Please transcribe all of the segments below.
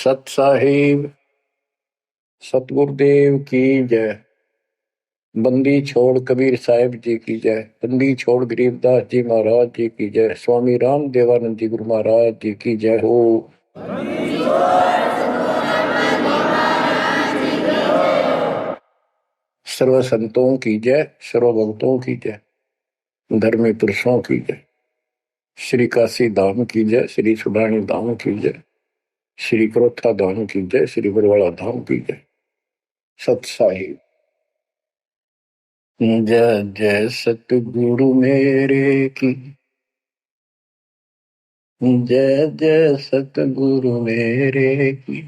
सत साहिब सतगुरुदेव की जय। बंदी छोड़ कबीर साहिब जी की जय। बंदी छोड़ गरीबदास जी महाराज जी की जय। स्वामी राम देवानंद जी गुरु महाराज जी की जय हो। सर्व संतों की जय, सर्व भक्तों की जय, धर्मी पुरुषों की जय। श्री काशी धाम की जय, श्री सुडानी धाम की जय, श्री क्रोथा धाम की जय, श्री बरवाड़ा धाम की जय। सत साहिब जय जय सतगुरु मेरे की जय जय सतगुरु मेरे की।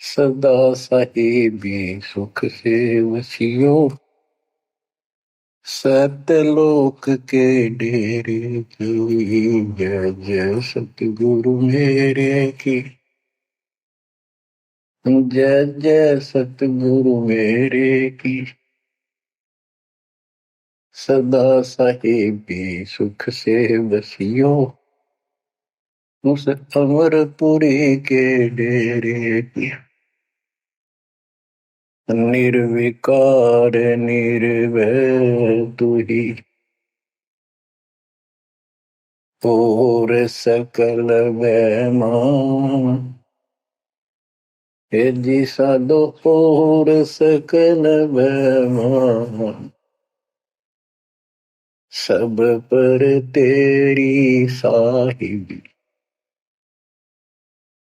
सदा साहिबी सुख से वसियो सतलोक के डेरे की। जय जय सतगुरु मेरे की जय जय सतगुरु मेरे की। सदा साहिबी सुख से वसियो उस अमरपुरी के डेरे की। निर्विकार निर्भय तू ही और सकल वैमान। हे जी साधो और सकल वैमान। सब पर तेरी साहिबी,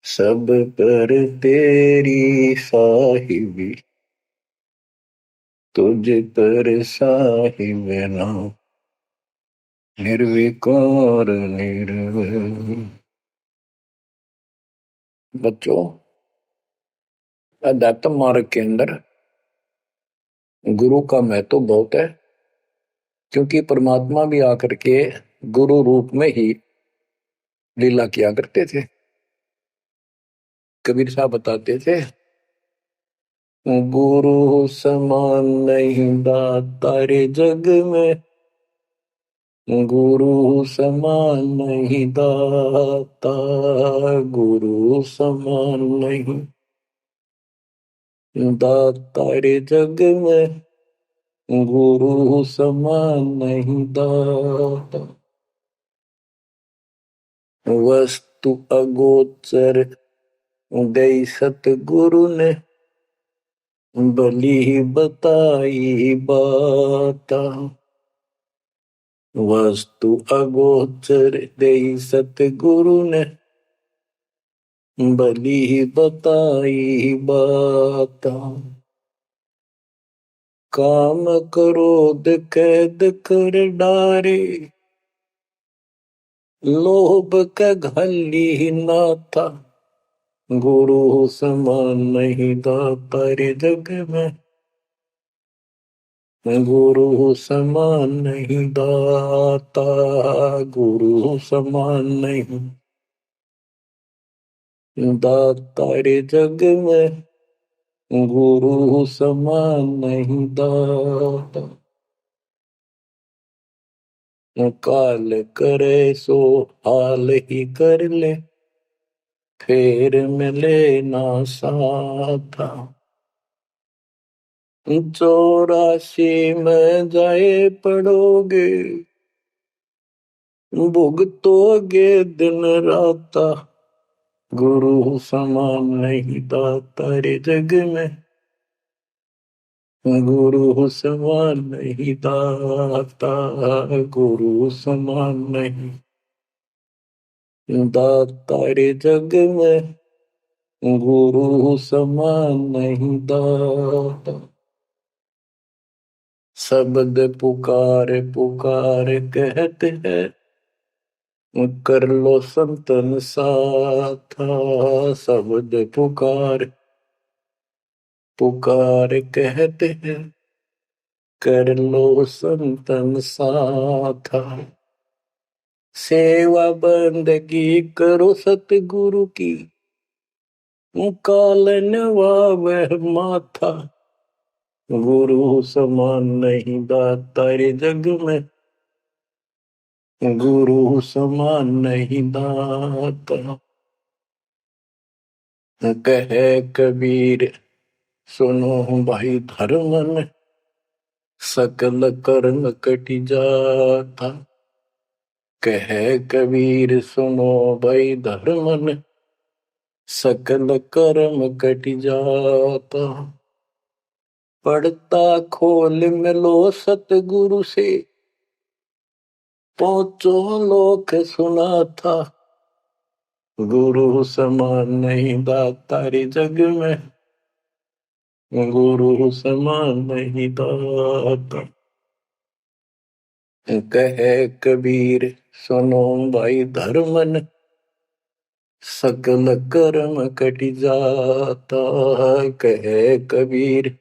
सब पर तेरी साहिबी, तुझ पर साहिब नाम। निर्विकार निर्भय। बच्चों, अध्यात्म मार्ग के अंदर गुरु का महत्व बहुत है, क्योंकि परमात्मा भी आकर के गुरु रूप में ही लीला किया करते थे। कबीर साहब बताते थे, गुरु समान नहीं दाता रे जग में, गुरु समान नहीं दाता, गुरु समान नहीं दाता रे जग में, गुरु समान नहीं दाता। वस्तु अगोचर दई सतगुरु ने, बली बताई बाता। वस्तु अगोचर दई सतगुरु ने, बली बताई बाता। काम क्रोध कैद कर डारे, लोभ का घली नाथा। गुरु समान नहीं दाता रे जग में, गुरु समान नहीं दाता, गुरु समान नहीं दाता रे जग में, गुरु समान नहीं दाता। काल करे सो हाल ही कर ले, फेर मिले ना साथा। 84 में जाए पड़ोगे, भुगतोगे दिन राता। गुरु समान नहीं दाता रे जग में, गुरु समान नहीं दाता, गुरु समान नहीं दाता रे जग में, गुरु समान नहीं दाता। शब्द पुकार पुकार कहते हैं, कर लो संतन साथा। शब्द पुकार पुकार कहते हैं, कर लो संतन साथा। सेवा बंदगी करो सतगुरु की, कालन वह माथा। गुरु समान नहीं दाता रे जग में, गुरु समान नहीं दाता। कहे कबीर सुनो भाई धर्मन, सकल कर्म कट जाता। कहे कबीर सुनो भाई धर्मन, सकल कर्म कट जाता। पढ़ता खोल मिलो सतगुरु से, पहुंचो लोक सुना था। गुरु समान नहीं दातारी जग में, गुरु समान नहीं दाता। कहे कबीर सुनो भाई धर्मन, सकल कर्म कट जाता। कहे कबीर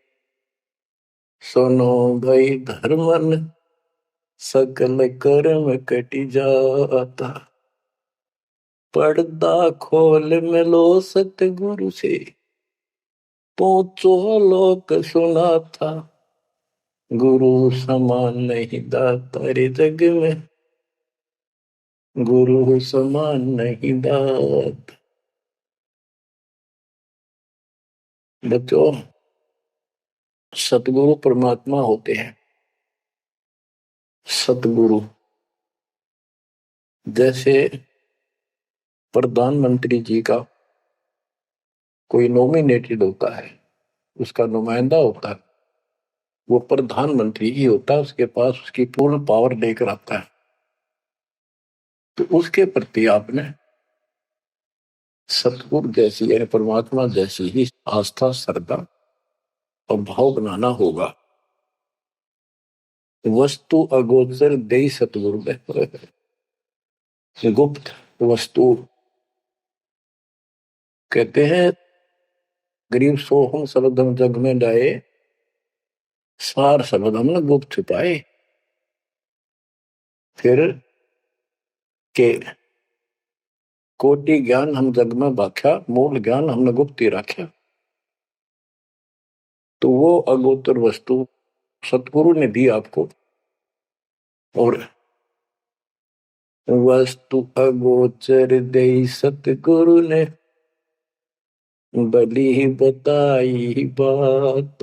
सुनो भाई धर्मन, सकल कर्म कट जाता। पर्दा खोल मिलो सतगुरु से, पहुंचो लोक सुना था। गुरु समान नहीं दातारे जग में, गुरु समान नहीं दात। बच्चों, सतगुरु परमात्मा होते हैं। सतगुरु जैसे प्रधानमंत्री जी का कोई नॉमिनेटेड होता है, उसका नुमाइंदा होता है, वो प्रधानमंत्री ही होता है, उसके पास उसकी पूर्ण पावर लेकर आता है। तो उसके प्रति आपने सतगुरु जैसी यानी परमात्मा जैसी ही आस्था, श्रद्धा और भाव बनाना होगा। वस्तु अगोचर दे सतगुरु गुप्त वस्तु कहते हैं, गरीब सोहम शब्दम जग में डाए, सार शब्द हमने गुप्त छुपाए। फिर के कोटि ज्ञान हम जग में बाख्या, मूल ज्ञान हमने गुप्त ही रखा। तो वो अगोचर वस्तु सतगुरु ने दी आपको। और वस्तु अगोचर दे सतगुरु ने, बली बताई बात।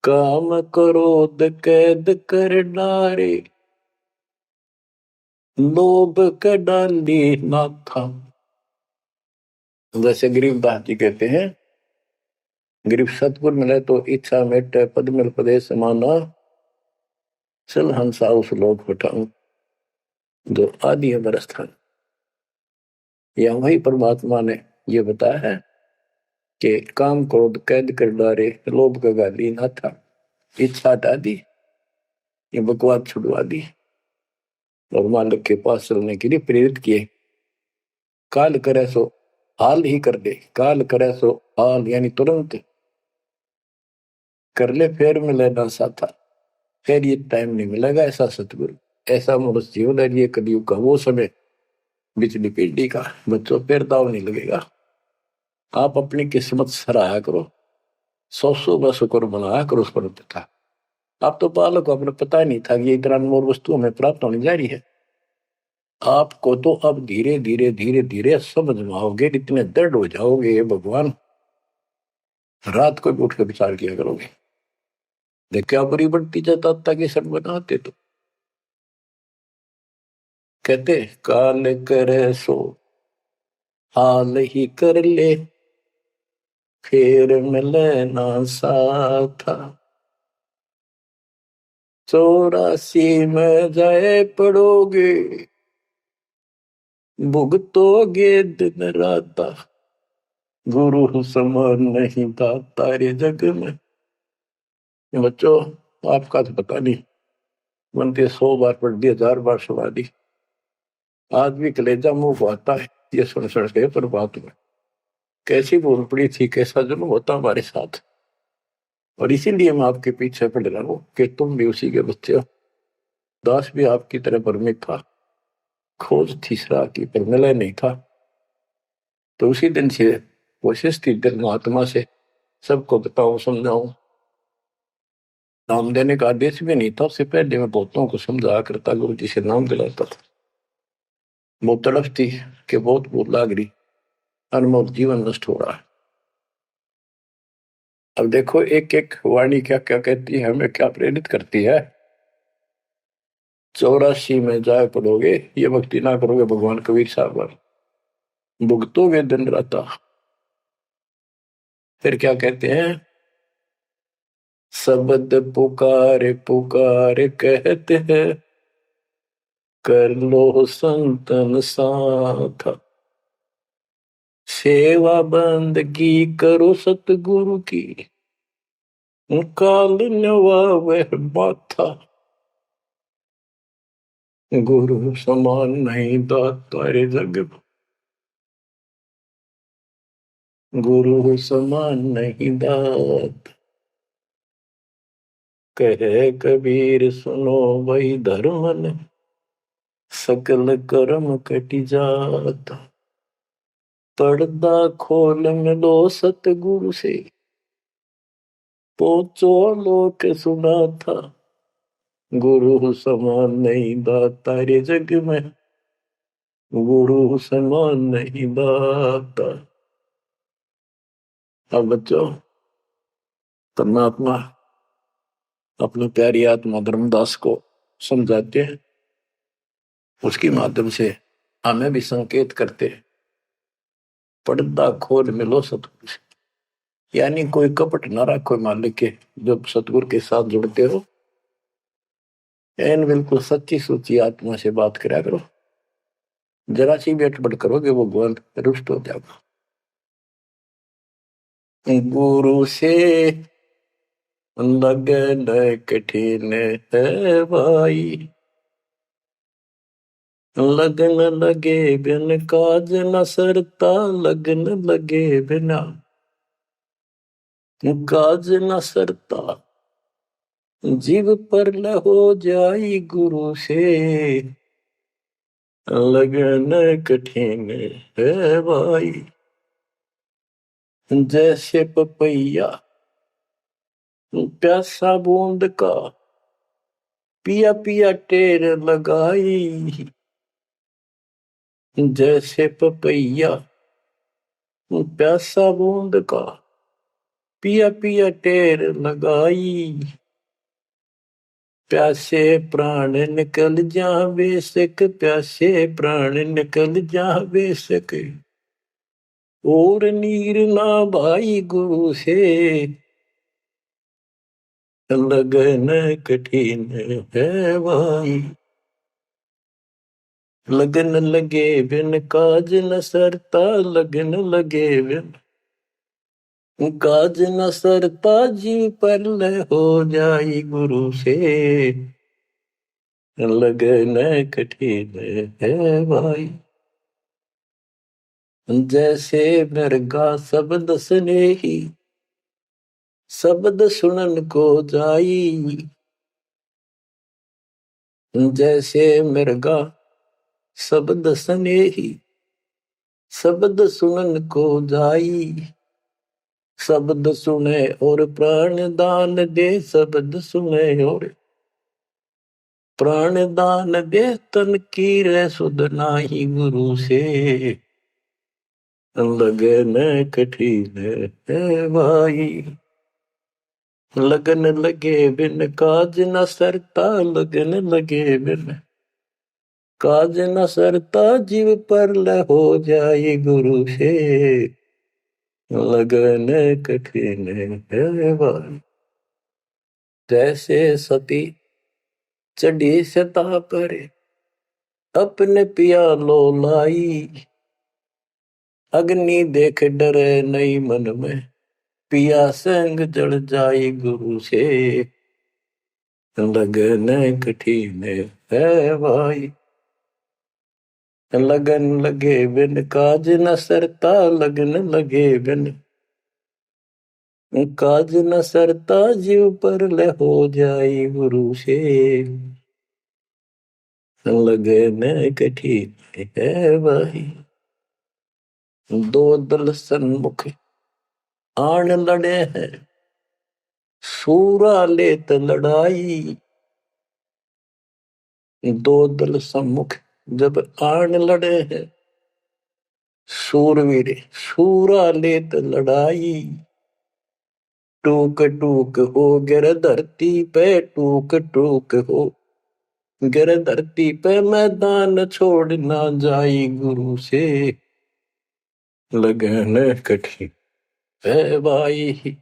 काम क्रोध कैद कर डारे, लोभ का डाली ना था। जैसे गरीबदास जी कहते हैं, गरीब सतगुरु मिले तो इच्छा मेटे, पद मिल पदे समाना, चल हंसा उस लोक उठाऊं जो आदि अमर स्थान। या वही परमात्मा ने ये बताया है कि काम क्रोध कैद कर डारे, लोभ का गाली ना था। इच्छा हटा दी, ये बकवास छुड़वा दी और मालिक के पास चलने के लिए प्रेरित किए। काल करे सो हाल ही कर दे, काल करे सो हाल यानी तुरंत कर ले, फिर मिले ना साथा। फिर ये टाइम नहीं मिलेगा। ऐसा सतगुरु, ऐसा मनुष्य जीवन है ये कलयुग का वो समय, बिजली पीढ़ी का। बच्चों फिर दाव नहीं लगेगा। आप अपनी किस्मत सराहा करो, सौ शुक्र बनाया करो उस पर पिता। आप तो बालक को अपने पता नहीं था कि ये इतना अनमोल वस्तु हमें प्राप्त होने जा रही है। आपको तो अब धीरे धीरे धीरे धीरे समझ में आओगे, इतने दृढ़ हो जाओगे ये भगवान, रात को भी उठ कर विचार किया करोगे। क्या बुरी बढ़ती जाता ताकि सब बनाते। तो कहते काल करे सो हाल ही कर ले, फिर मिले ना साथा। 84 में जाए पड़ोगे, भुगतोगे दिन राता। गुरु समान नहीं था तारे जग में। बच्चों, आपका तो पता नहीं, बनते 100 बार पढ़ दी, 1000 बार सुना दी, आज भी कलेजा मुंह को आता है ये सुन सुन के। पर बात में कैसी बोल पड़ी थी, कैसा जुल्म होता हमारे साथ। और इसीलिए मैं आपके पीछे पड़ रहा हूं कि तुम भी उसी के बच्चे हो। दास भी आपकी तरह भ्रमित था, खोज थी सरा की पर मिला नहीं था। तो उसी दिन से कोशिश थी दिल महात्मा से सबको बताऊं, समझाऊं। नाम देने का आदेश भी नहीं था, उससे पहले मैं बहुतों को समझाया करता, गुरु जी से नाम दिलाता था। बहुत तड़फ थी कि बहुत भूख लाग रही। अनमोल जीवन नष्ट हो रहा है। अब देखो एक एक वाणी क्या क्या कहती है, हमें क्या प्रेरित करती है। 84 में जाए पड़ोगे, ये भक्ति ना करोगे भगवान कबीर साहब पर, भुगतोगे दिन राता। फिर क्या कहते हैं, शब्द पुकार पुकार कहते हैं, कर लो संतन साथ, सेवा बंदगी करो सतगुरु की, काल नवावे माथा, गुरु समान नहीं दाता रे जग में, गुरु समान नहीं दात। कहे कबीर सुनो वही धर्म ने, सकल कर्म कटि जात, पर्दा खोल मिलो सतगुरु से, पोचो लोक सुना था, गुरु समान नहीं दाता रे जग में, गुरु समान नहीं दाता। अब बच्चों, परमात्मा अपनी प्यारी आत्मा धर्मदास को समझाते हैं, उसके माध्यम से हमें भी संकेत करते हैं, पर्दा खोल मिलो सतगुरु से। यानी कोई कपट ना रखो मालिक के, जब सतगुरु के साथ जुड़ते हो, एन बिल्कुल सच्ची सुची आत्मा से बात करा करो। जरा सी भी अटपट करोगे वो भगवान रुष्ट हो जाएगा। गुरु से लगन कठिन है भाई, लगन लगे बिन काज न सरता, लगन लगे बिना काज न सरता, जीव पर हो जाई गुरु से, लगन कठिन है भाई। जैसे पपैया प्यासा बूंद का, पिया पिया टेर लगाई, जैसे पपैया प्यासा बूंद का, पिया पिया टेर लगाई, प्यासे प्राण निकल जा बेशक, प्यासे प्राण निकल जा बेशक, और नीर ना भाई गुरु से, लगन कठिन है भाई। लगन लगे बिन काज न सरता, लगन लगे बिन काज न सरता, जीव पर हो जाई गुरु से, लगन कठिन है भाई। जैसे मृगा शब्द स्नेही, शब्द सुनन को जाई, जैसे मृगा शब्द स्नेही, शब्द सुनन को जाई, शब्द सुने और प्राण दान दे, शब्द सुने और प्राण दान दे, तन की रे सुध नाही गुरु से, लगन कठिन है भाई। लगन लगे बिन काज न सरता, लगन लगे बिन काज न सरता, जीव पर हो जाए गुरु से, लगन कठिन है भाई। जैसे सती चढ़ी सता पर, अपने पिया लो लाई, अग्नि देख डरे नहीं मन में, पिया संग जड़ जाई गुरु से, लगन कठिन है भाई। लगन लगे बिन काज न सरता, लगन लगे बिन काज न सरता, जीव पर हो जाई गुरु से, लगन कठिन है भाई। दो दल सन्मुख आन लड़े हैं, सूरा लेत लड़ाई, दो दल सम्मुख जब आन लड़े हैं, सूरवीर सूरा लेत लड़ाई, टूक टूक हो गिर धरती पे, टूक टूक हो गिर धरती पे, मैदान छोड़ ना जाई गुरु से, लगन कठिन है भाई।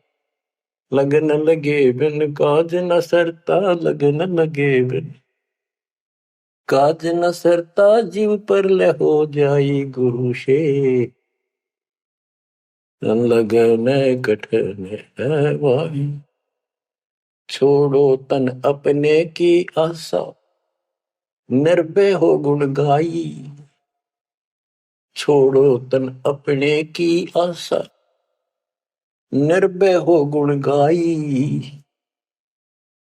लगन लगे बिन काज न सरता, लगन लगे बिन काज न सरता, जीव पर ले हो जाई गुरु से, लगन कठिन है भाई। छोड़ो तन अपने की आशा, निर्भय हो गुण गाई, छोड़ो तन अपने की आशा, निर्भय हो गुण गाई।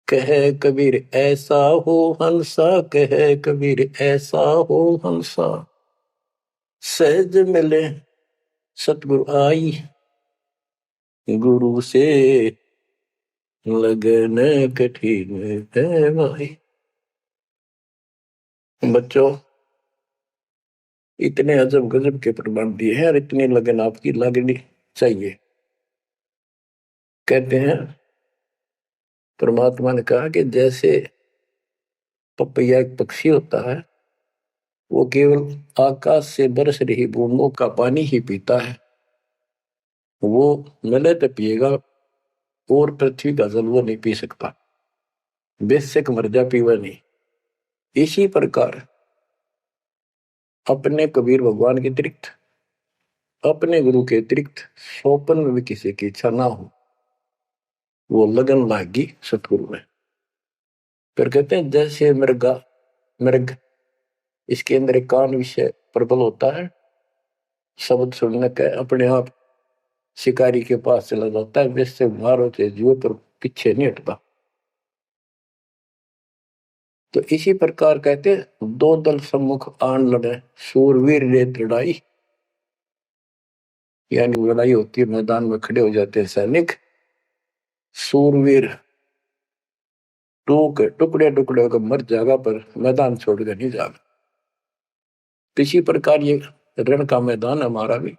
कहे कबीर ऐसा हो हंसा, कहे कबीर ऐसा हो हंसा, सहज मिले सतगुरु आई, गुरु से लगन कठिन है भाई। बच्चों, इतने अजब गजब के प्रमाण दिए हैं और इतनी लगन आपकी लगनी चाहिए। कहते हैं परमात्मा ने कहा कि जैसे पपैया एक पक्षी होता है, वो केवल आकाश से बरस रही बूंदों का पानी ही पीता है, वो मिले तो पिएगा, और पृथ्वी का जल वो नहीं पी सकता, बेशक मर जा पीवा नहीं। इसी प्रकार अपने कबीर भगवान के अतिरिक्त, अपने गुरु के अतिरिक्त सोपन में भी किसी की इच्छा ना हो, वो लगन लागी सतगुरु में। फिर कहते हैं जैसे मृग इसके अंदर एक कान विषय प्रबल होता है, शब्द सुनने का अपने आप शिकारी के पास चला जाता है, वैसे मारो चाहे जीव पर पीछे नहीं हटता। तो इसी प्रकार कहते दो दल सम्मुख आन लड़े, सूरवीर रेत लड़ाई, यानी लड़ाई होती है, मैदान में खड़े हो जाते हैं सैनिक, सूरवीर टुकड़े टुकड़े होकर मर जाएगा पर मैदान छोड़कर नहीं जाएगा। इसी प्रकार ये रण का मैदान हमारा भी,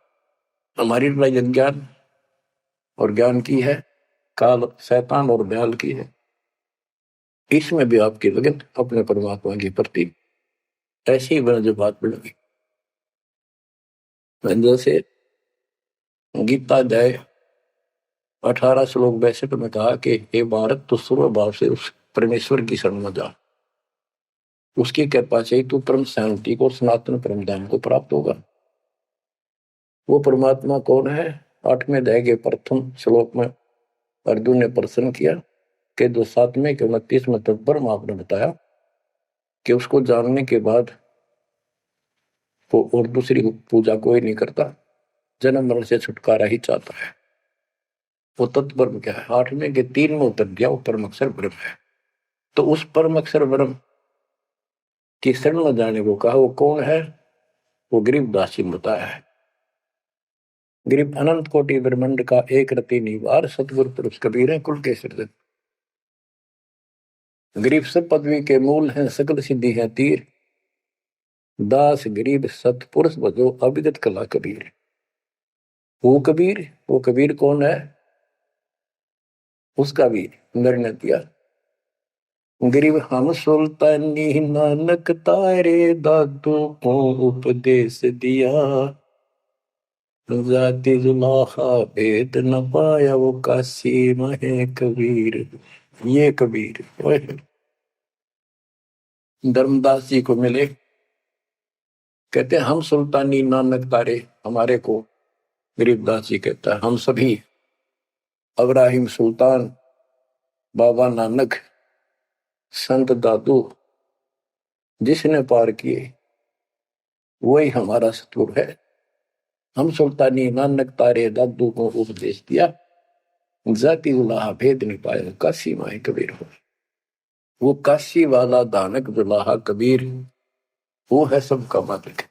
हमारी लड़ाई अज्ञान और ज्ञान की है, काल शैतान और दयाल की है। इसमें भी आपकी लगन अपने परमात्मा के प्रति ऐसी ही बना जो बात बढ़ेगी। जैसे गीता अध्याय 18 श्लोक 62 में कहा कि हे भारत, तो सर्व भाव से उस परमेश्वर की शरण में जा, उसकी कृपा से तू परम शांति को, सनातन परम धाम को प्राप्त होगा। वो परमात्मा कौन है? 8वें अध्याय के प्रथम श्लोक में अर्जुन ने प्रश्न किया कि जो 7वें के 29वें तक ब्रह्म आपने बताया कि उसको जानने के बाद वो और दूसरी पूजा कोई नहीं करता, जन्म मरण से छुटकारा ही चाहता है। वो तत्ब्रह्म क्या है? 8वें के 3 में उत्तर दिया, वो परम अक्षर ब्रह्म है। तो उस परम अक्षर ब्रह्म की शरण में जाने को कहा, वो कौन है? वो गरीबदास जी बताया है। गरीब अनंत कोटि ब्रह्मांड का एक रति निवार, सतगुरु पुरुष कबीर है कुल के सृजन। गरीब सब पदवी के मूल हैं, सकल सिद्धि है तीर, दास गरीब सतपुरुष भजो, अविगत कला कबीर। वो कबीर कौन है? उसका भी निर्णय दिया, गरीब हम सुल्तानी नानक तारे, दादू को उपदेश दिया, जाति जुलाहा भेद न पाया, वो काशी महे कबीर। ये कबीर धर्मदास जी को मिले, कहते हम सुल्तानी नानक तारे, हमारे को गरीबदास जी कहता है हम सभी अब्राहिम सुल्तान, बाबा नानक, संत दादू जिसने पार किए वही हमारा सतगुरु है। हम सुल्तानी नानक तारे, दादू को उपदेश दिया, जाति उलाहा भेद नहीं पाया, काशी माए कबीर हो। वो काशी वाला दानक दुलाहा कबीर, वो है सबका मालिक।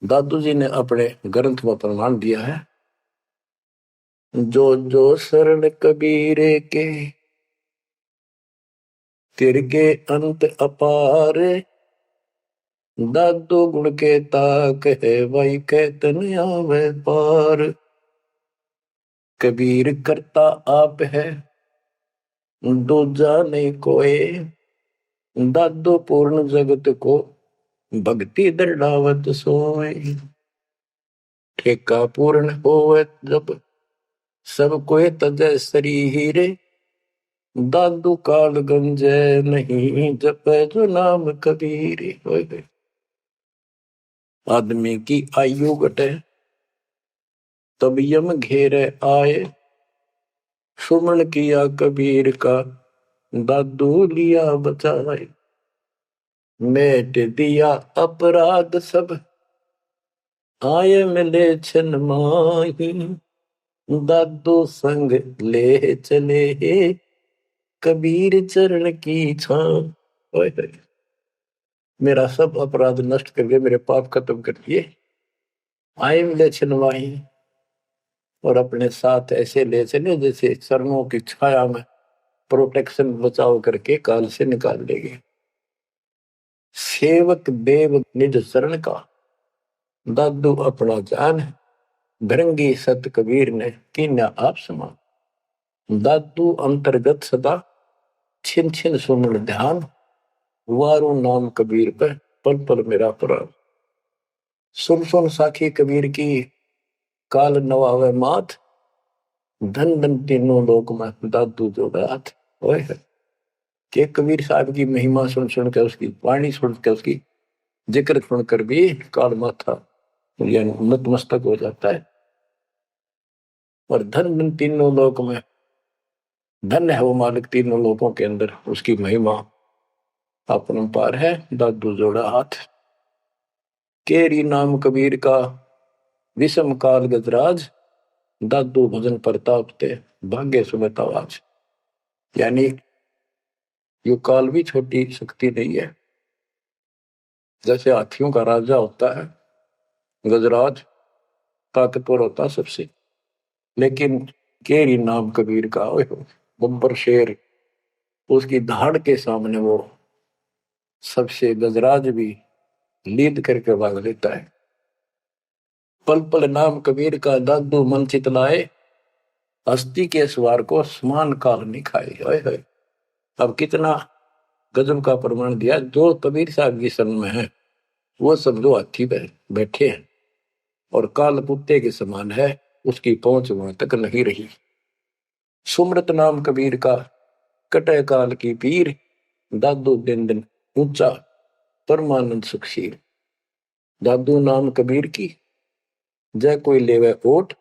दादू जी ने अपने ग्रंथ में प्रमाण दिया है, जो जो शरण कबीरे के, तिरके अंत अपार, दादू गुण के ताक है भाई कहतन आवे पार। कबीर करता आप है दूजा नहीं कोई। दादू पूर्ण जगत को भक्ति दृढ़ावत सोए। ठेका पूर्ण होवे जब सब कोई तजय शरीर। दादू काल गंजे नहीं जपे जो नाम कबीर। आदमी की आयु घटे तब यम घेरे आए। सुमन किया कबीर का दादू लिया बचाए। मेट दिया अपराध सब आए मिले छन माही। दादू संग ले चले कबीर चरण की छां। मेरा सब अपराध नष्ट कर दिए, मेरे पाप खत्म कर दिए। आए मिले छन माही और अपने साथ ऐसे ले चले जैसे चरणों की छाया में प्रोटेक्शन बचाव करके काल से निकाल लेंगे। सेवक देव निज शरण का दादू अपना जान। भृंगी सत कबीर ने कीन्या आप समान। दादू अंतर्गत सदा छिन छिन सुमन ध्यान। वारू नाम कबीर पर पल पल मेरा प्राण। सुन सुन साखी कबीर की काल नवावे मात। धन धन तीनों लोक में दादू जोड़ा हाथ। के कबीर साहब की महिमा सुन सुन के उसकी वाणी सुन के उसकी जिक्र सुनकर भी काल माथा यानी नतमस्तक हो जाता है। और धन धन तीनों लोक में धन है वो मालिक तीनों लोकों के अंदर। उसकी महिमा अपरंपार है। दादू जोड़ा हाथ। केरी नाम कबीर का विषम काल गजराज। दादू भजन प्रताप ते भाग्य सुमित आवाज। यानी यो काल भी छोटी शक्ति नहीं है। जैसे हाथियों का राजा होता है गजराज, ताकतवर होता सबसे, लेकिन केरी नाम कबीर का बब्बर शेर, उसकी धाड़ के सामने वो सबसे गजराज भी लीद करके भाग लेता है। पल पल नाम कबीर का दादू मन चितलाए। हस्ती के सवार को समान काल नहीं खाए। अब कितना गजब का प्रमाण दिया। जो कबीर साहब की शरण में है वो सब जो हाथी पे बैठे हैं और काल कुत्ते के समान है, उसकी पहुंच वहां तक नहीं रही। सुमरत नाम कबीर का कटे काल की पीर। दादू दिन दिन ऊंचा परमानंद सुखशील। दादू नाम कबीर की जय कोई लेवे ओट।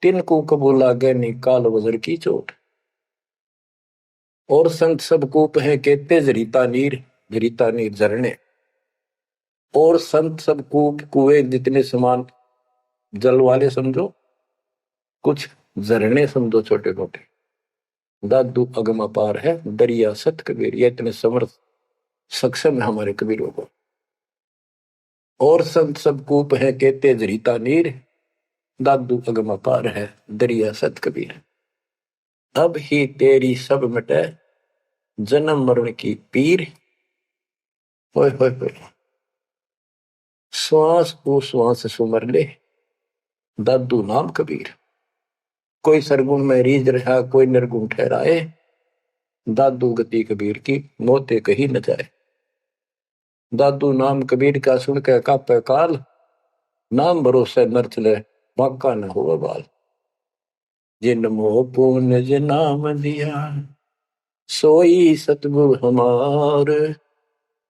तिनको कबूल लागे नी काल वजर की चोट। और संत सब कूप है कहते जरीता नीर। जरीता नीर झरने। और संत सब कूप कुएं जितने समान जल वाले समझो, कुछ झरने समझो छोटे मोटे। दादू अगम अपार है दरिया सत कबीर। ये इतने समर्थ सक्षम है हमारे कबीरों को। और संत सब कूप है कहते जरीता नीर। दादू अगम अपार है दरिया सत कबीर। अब ही तेरी सब मिटे जन्म मरण की पीर। होए होए होए। श्वास को श्वास सुमर ले दादू नाम कबीर। कोई सरगुण में रीझ रहा कोई निर्गुण ठहराए। दादू गति कबीर की मोते कहीं न जाए। दादू नाम कबीर का सुन के कापे काल। नाम भरोसे नर चले बांका न हो बाल। जिन मोह पूर्ण जिन नाम दिया सोई सतगुरु हमार।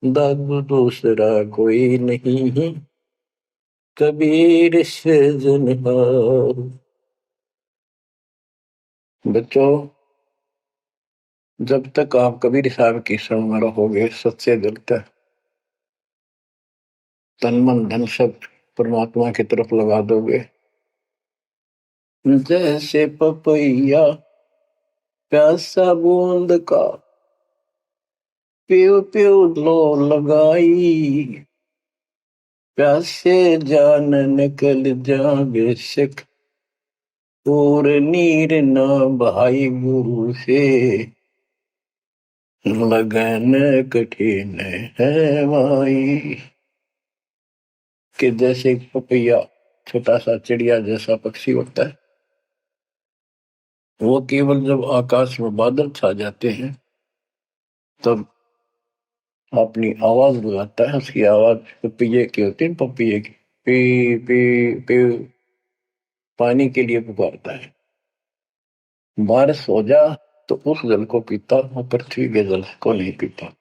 दादू दूसरा कोई नहीं कबीर से जनहार। बच्चों, जब तक आप कबीर साहब की शरण में रहोगे सच्चे दिल तक तन मन धन सब परमात्मा की तरफ लगा दोगे। जैसे पपैया प्यासा बूंद का प्यो प्यो लो लगाई। प्यासे जान निकल जा बेशक और नीर न भाई गुरु से लगन कठिन है भाई। कि जैसे एक पपैया छोटा सा चिड़िया जैसा पक्षी होता है, वो केवल जब आकाश में बादल छा जाते हैं तब अपनी आवाज लगाता है। उसकी आवाज पपैये की होती है, पपैये की, पी पी पी, पानी के लिए पुकारता है। बारिश हो जा तो उस जल को पीता, वो पृथ्वी के जल को नहीं पीता,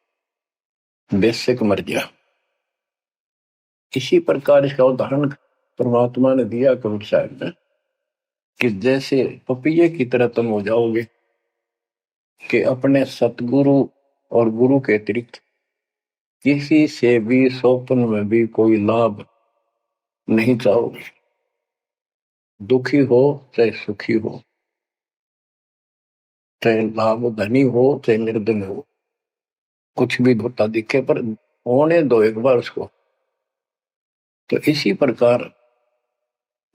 बेशक मर गया। इसी प्रकार इसका उदाहरण परमात्मा ने दिया कबीर साहब ने कि जैसे पपैये की तरह तुम हो जाओगे कि अपने सतगुरु और गुरु के अतिरिक्त किसी से भी स्वप्न में भी कोई लाभ नहीं चाहोगे। दुखी हो चाहे सुखी हो, चाहे लाभ धनी हो चाहे निर्धन हो, कुछ भी होता दिखे पर होने दो एक बार उसको। तो इसी प्रकार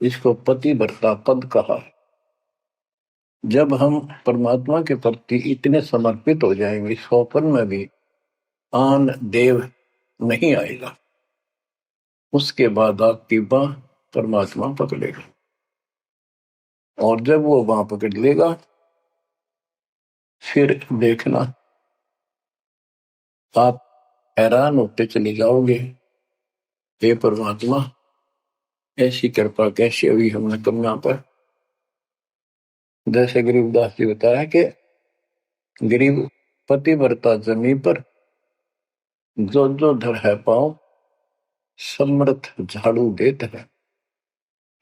इसको पतिव्रता पद कहा। जब हम परमात्मा के प्रति इतने समर्पित हो जाएंगे, स्वप्न में भी आन देव नहीं आएगा, उसके बाद आपकी बाह परमात्मा पकड़ेगा। और जब वो बाह पकड़ लेगा फिर देखना आप हैरान होते चले जाओगे, हे परमात्मा ऐसी कृपा कैसे हुई हमने तुमना पर। जैसे गरीबदास जी बताया कि गरीब पतिव्रता जमी पर जो जो धर है पाओ, समर्थ झाड़ू देते हैं,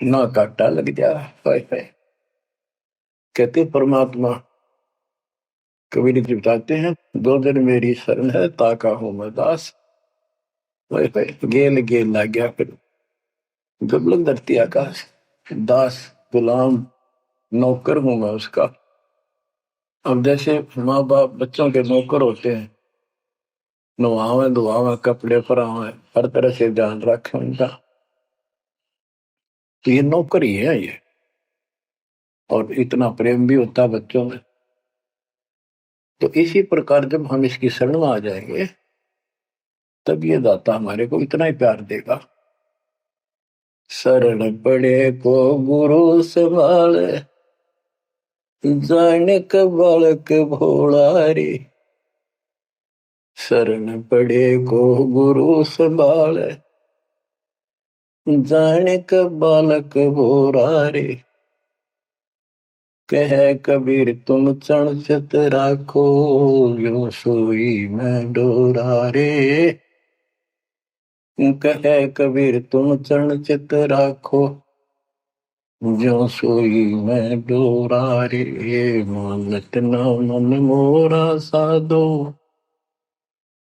ना काटा लग जा। कहते परमात्मा कबीर जी बताते हैं, दो दिन मेरी शरण है ताका हूं मैं दास। गेल गेल ला गया फिर गबलक धरती आकाश, दास गुलाम नौकर हूं मैं उसका। अब जैसे माँ बाप बच्चों के नौकर होते हैं, नवावे धुआवे कपड़े परावे हर तरह से ध्यान रखे उनका, तो ये नौकर ही है ये। और इतना प्रेम भी होता है बच्चों में। तो इसी प्रकार जब हम इसकी शरण में आ जाएंगे तब ये दाता हमारे को इतना ही प्यार देगा। शरण पड़े को गुरु संभाले, जाने का बालक भोला रे। शरण पड़े को गुरु संभाले, जाने का बालक भोला रे। कह कबीर तुम चरण चित राखो, यो सोई मैं डोरा रे। कह कबीर तुम चरण चित राखो, जो सोई मैं डोरा रे। मानत न मन मोरा साधो,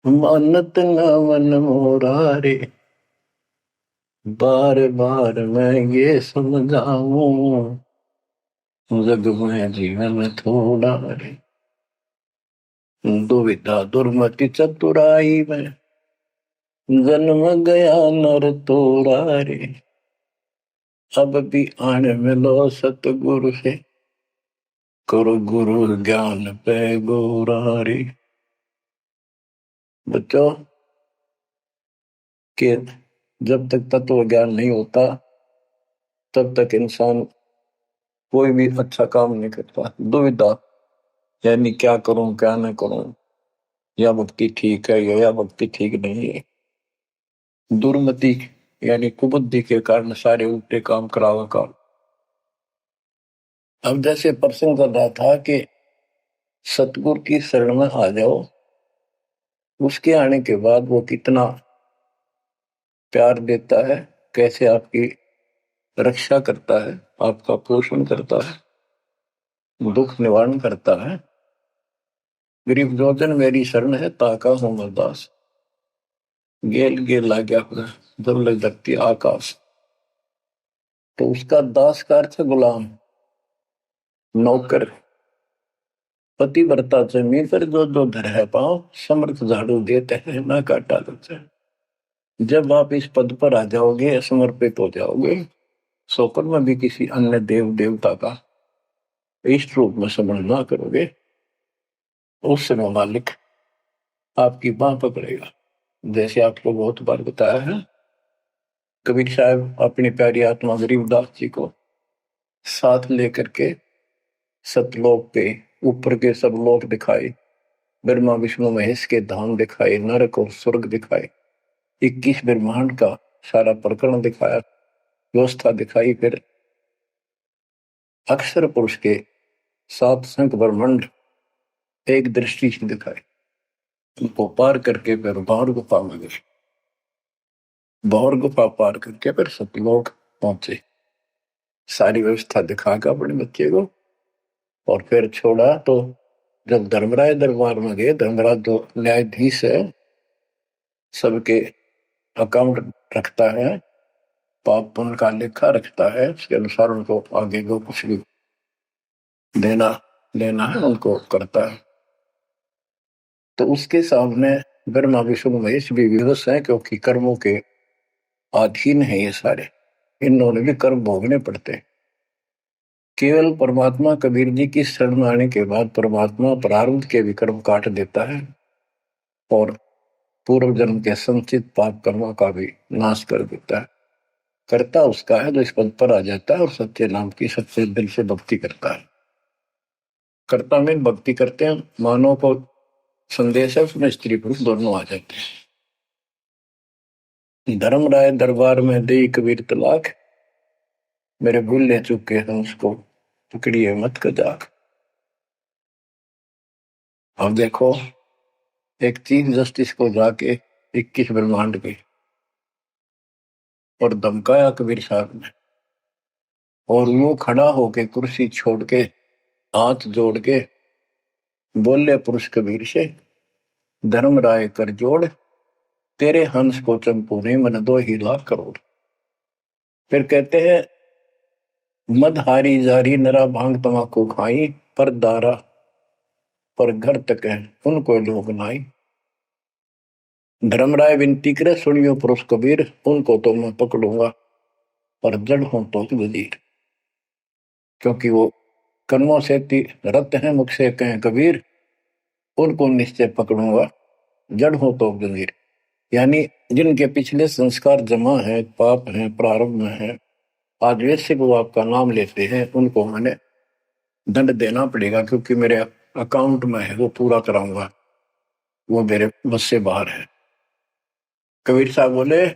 मानत न मन मोरा रे। बार बार मैं ये समझाऊं, जग में जीवन थोड़ा रे। दुविधा दुर्मति चतुराई में, जन्म गया नर तोड़ा रे। अब भी आन मिलो सतगुरु से, करो गुरु ज्ञान पे गोरा रे। बच्चों के जब तक तत्व ज्ञान नहीं होता तब तक इंसान कोई भी अच्छा काम नहीं करता। दुविधा यानी क्या करूं क्या न करूं, या भक्ति ठीक है या भक्ति ठीक नहीं है। दुर्मति यानी कुबुद्धि के कारण सारे उल्टे काम करावा काम। अब जैसे प्रसंग कर रहा था कि सतगुरु की शरण में आ जाओ, उसके आने के बाद वो कितना प्यार देता है, कैसे आपकी रक्षा करता है, आपका पोषण करता है, दुख निवारण करता है। गरीब जोजन मेरी शरण है ताका हूं मैं दास, गेल गेल ला गया जब लग धरती आकाश। तो उसका दास का अर्थ है गुलाम, नौकर। पतिव्रता जमी पर जो जो धर है पाओ, समर्थ झाड़ू देते हैं ना काटा लगता है। जब आप इस पद पर आ जाओगे, समर्पित हो जाओगे, सोकर में भी किसी अन्य देव देवता का इष्ट रूप में समझ ना करोगे, उस समय मालिक आपकी बाह पकड़ेगा। जैसे आपको बहुत बार बताया है कबीर साहब अपनी प्यारी आत्मा गरीबदास जी को साथ लेकर के सतलोक पे ऊपर के सब लोक दिखाए, ब्रह्मा विष्णु महेश के धाम दिखाए, नरक और स्वर्ग दिखाए, 21 ब्रह्मांड का सारा प्रकरण दिखाया, व्यवस्था दिखाई। फिर अक्षर पुरुष के 7 संख ब्रह्मांड एक दृष्टि से दिखाए। उनको पार करके फिर भौर गुफा में गए, भौर गुफा पार करके फिर सतलोक पहुंचे, सारी व्यवस्था दिखाकर अपने बच्चे को और फिर छोड़ा। तो जब धर्मराज दरबार में गए, धर्मराज जो न्यायाधीश है, सबके अकाउंट रखता है, पाप पुण्य का लेखा रखता है, उसके अनुसार उनको आगे को कुछ भी देना लेना है उनको करता है। तो उसके सामने ब्रह्मा विष्णु महेश भी विवश है, क्योंकि कर्मों के अधीन है ये सारे, इन्होंने भी कर्म भोगने पड़ते हैं। केवल परमात्मा कबीर जी की शरण आने के बाद परमात्मा प्रारब्ध के भी कर्म काट देता है और पूर्व जन्म के संचित पाप कर्मों का भी नाश कर देता है। करता उसका है जो इस पद पर आ जाता है और सच्चे नाम की सच्चे दिल से भक्ति करता है। कर्ता में भक्ति करते हैं, मानव को संदेश है, उसमें स्त्री पुरुष दोनों आ जाते हैं। धर्मराय दरबार में दे कबीर तलाक, मेरे भूल ले चुके हैं उसको पकड़िए मत कजाक। अब देखो, एक चीफ जस्टिस को जाके 21 ब्रह्मांड के और धमकाया कबीर साहब ने, और वो खड़ा होके कुर्सी छोड़ के हाथ जोड़ के बोले पुरुष कबीर से, धर्मराय कर जोड़, तेरे हंस को चंपू ने मन 2 लाख करोड़। फिर कहते हैं, मद हारी जारी नरा भांग तमाकू खाई, पर दारा पर घर तक है उनको लोग नाई। धर्मराय विनती करे, सुनियो पुरुष कबीर, उनको तो मैं पकड़ूंगा पर जड़ हो तो वजीर। क्योंकि वो कर्मों से रत है, मुख से कहें कबीर, उनको निश्चय पकड़ूंगा, जड़ हो तो वजीर। यानी जिनके पिछले संस्कार जमा है, पाप है, प्रारंभ में है, आज वैसे वो आपका नाम लेते हैं, उनको मैंने दंड देना पड़ेगा, क्योंकि मेरे अकाउंट में है, वो पूरा कराऊंगा, वो मेरे बस से बाहर है। कबीर साहब बोले,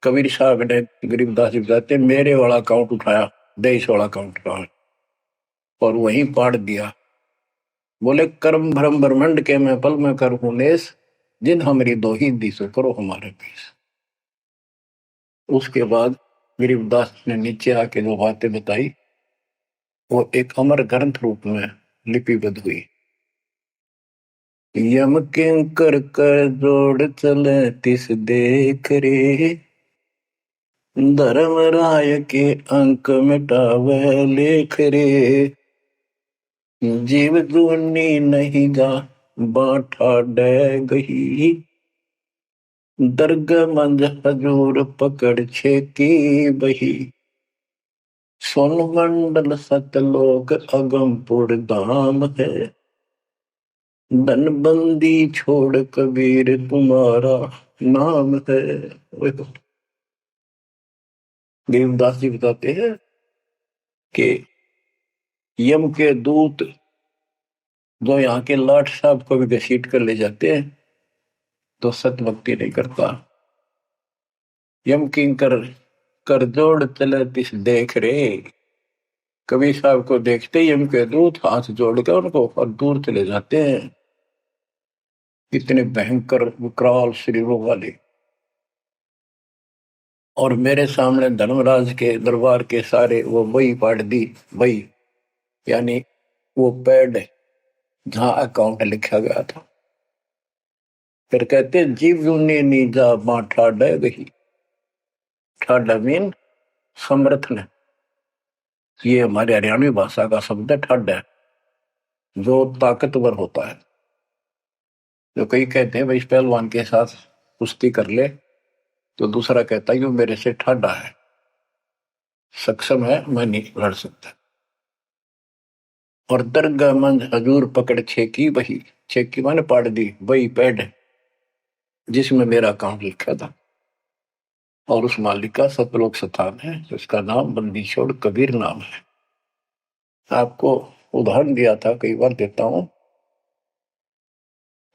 कबीर साहब ने गरीबदास जी बताते, मेरे वाला अकाउंट उठाया, 23 वाला अकाउंट का, और वहीं पाड़ दिया। बोले, कर्म भ्रम ब्रह्मंड के मैं पल में कर हूं नेस, जिन हमारी दो ही दिशो करो हमारे पीस। उसके बाद गरीबदास ने नीचे आके जो बातें बताई, वो एक अमर ग्रंथ रूप में लिपिबद्ध हुई। यम किंकर कर जोड़ चले तिस देख रे, धर्मराय के अंक मिटावे लेख रे, जीव जूनी नहीं जा बाठा डे गही, दर्ग मंज हजूर पकड़ छे की बही, सोन मंडल सतलोक अगमपुर धाम है, धनबंदी छोड़ कबीर तुम्हारा नाम है। देवदास जी बताते हैं कि यम के दूत जो यहाँ के लाट साहब को भी घसीट कर ले जाते हैं तो सत भक्ति नहीं करता। यम किंकर कर जोड़ चले तिस देख रे, कबीर साहब को देखते यम के दूत हाथ जोड़ कर उनको और दूर चले जाते हैं। इतने भयंकर विकराल शरीरों वाले, और मेरे सामने धर्मराज के दरबार के सारे वो बही पाट दी। बही यानी वो पैड जहां अकाउंट लिखा गया था। फिर कहते, जीव जूनी नीजा मां ठाडा गही, ठाडा मीन समर्थन, ये हमारे हरियाणवी भाषा का शब्द है ठाडा, जो ताकतवर होता है। जो कई कहते हैं भाई इस पहलवान के साथ कुश्ती कर ले, तो दूसरा कहता है ये मेरे से ठाडा है, सक्षम है, मैं नहीं लड़ सकता। और दरगाह मंज हजूर पकड़ छेकी बही, छेकी माने पाड़ दी, बही पैड जिसमें मेरा अकाउंट लिखा था। और उस मालिक का सतलोक स्थान है, उसका नाम बंदी छोड़ कबीर नाम है। आपको उदाहरण दिया था, कई बार देता हूं।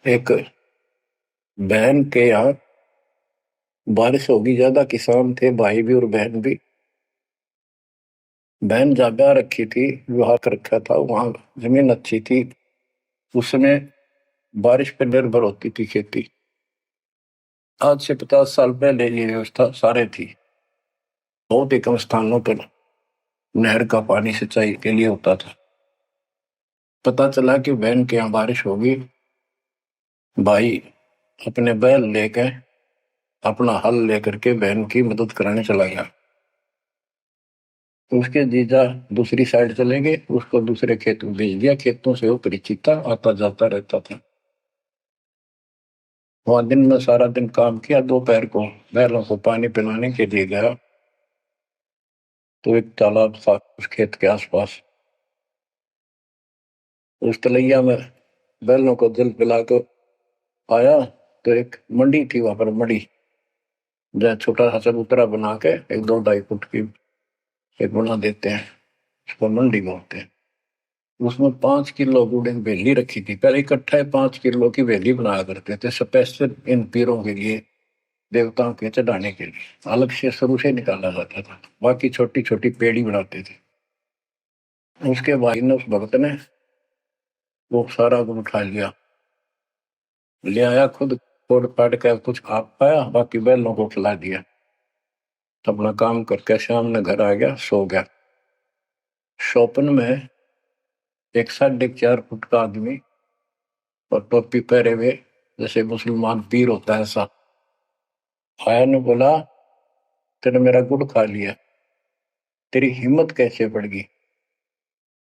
एक बहन के यहाँ बारिश होगी ज्यादा, किसान थे, भाई भी और बहन भी। बहन जा ब्याह रखी थी, विवाह कर रखा था, वहां जमीन अच्छी थी, उसमें बारिश पर निर्भर होती थी खेती। आज से 50 साल पहले ये व्यवस्था सारे थी। बहुत ही कम स्थानों पर नहर का पानी सिंचाई के लिए होता था। पता चला कि बहन के यहाँ बारिश होगी, भाई अपने बैल लेकर, अपना हल लेकर के बहन की मदद कराने चला गया। उसके जीजा दूसरी साइड चले गए, उसको दूसरे खेत में भेज दिया। खेतों से वो परिचित था, आता जाता रहता था। वहां दिन में सारा दिन काम किया, दोपहर को बैलों को पानी पिलाने के लिए गया तो एक तालाब था उस खेत के आसपास। उस तलैया में बैलों को जल पिला कर आया तो एक मंडी थी, वहां पर मंडी, जहाँ छोटा सा चबूतरा बना के एक 2-2.5 फुट की एक बना देते हैं, उसको मंडी बोलते हैं। उसमें 5 किलो गुड़ की वेली रखी थी। पहले इकट्ठा 5 किलो की वेली बनाया करते थे, स्पेशल इन पीरों के लिए, देवताओं के चढ़ाने के लिए अलग से शुरू से निकाला जाता था। बाकी छोटी छोटी पेड़ी बनाते थे। उसके भाई ने, उस भक्त ने, वो सारा गुड़ उठा लिया, ले आया, खुद फोड़ फाड़ कर कुछ आप पाया, बाकी बैलों को खिला दिया। अपना काम करके शाम में घर आ गया, सो गया। स्वप्न में एक 4.5 फुट का आदमी और टोपी पहरे हुए, जैसे मुसलमान पीर होता है ऐसा, आया ने बोला, तेने मेरा गुड़ खा लिया, तेरी हिम्मत कैसे बढ़ गई?